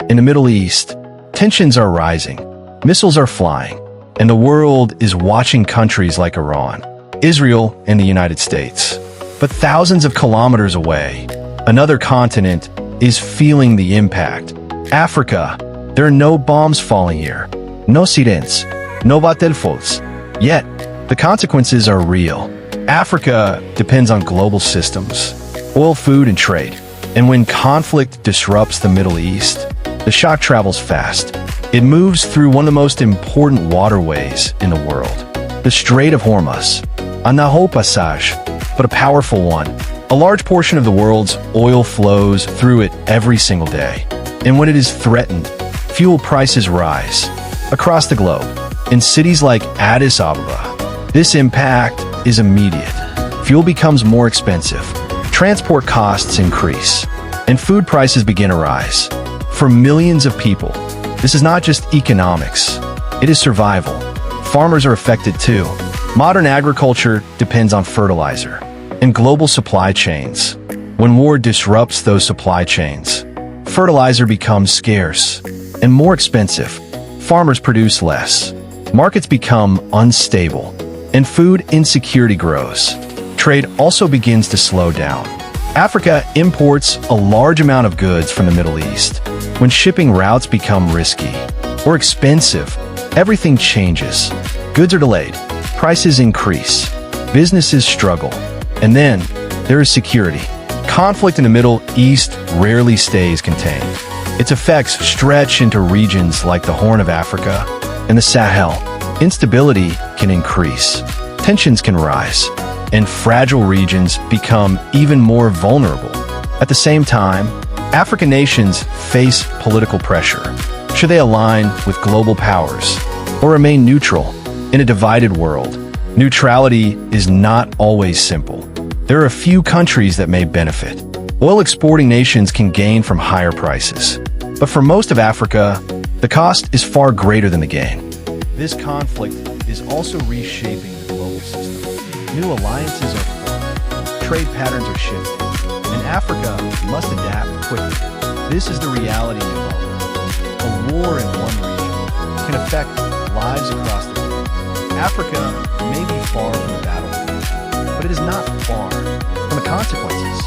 In the Middle East, tensions are rising, missiles are flying, and the world is watching countries like Iran, Israel, and the United States. But thousands of kilometers away, another continent is feeling the impact. Africa. There are no bombs falling here, no sirens, no battlefields. Yet, the consequences are real. Africa depends on global systems, oil, food, and trade. And when conflict disrupts the Middle East, the shock travels fast. It moves through one of the most important waterways in the world, the Strait of Hormuz. A narrow passage, but a powerful one. A large portion of the world's oil flows through it every single day. And when it is threatened, fuel prices rise. Across the globe, in cities like Addis Ababa, this impact is immediate. Fuel becomes more expensive, transport costs increase, and food prices begin to rise. For millions of people, this is not just economics, it is survival. Farmers are affected too. Modern agriculture depends on fertilizer and global supply chains. When war disrupts those supply chains, fertilizer becomes scarce and more expensive. Farmers produce less. Markets become unstable, and food insecurity grows. Trade also begins to slow down. Africa imports a large amount of goods from the Middle East. When shipping routes become risky or expensive, everything changes. Goods are delayed, prices increase, businesses struggle, and then there is security. Conflict in the Middle East rarely stays contained. Its effects stretch into regions like the Horn of Africa and the Sahel. Instability can increase, tensions can rise, and fragile regions become even more vulnerable. At the same time, African nations face political pressure. Should they align with global powers or remain neutral in a divided world? Neutrality is not always simple. There are a few countries that may benefit. Oil-exporting nations can gain from higher prices. But for most of Africa, the cost is far greater than the gain. This conflict is also reshaping the global system. New alliances are formed, trade patterns are shifting, and Africa must adapt quickly. This is the reality of our world. A war in one region can affect lives across the world. Africa may be far from the battlefield, but it is not far from the consequences.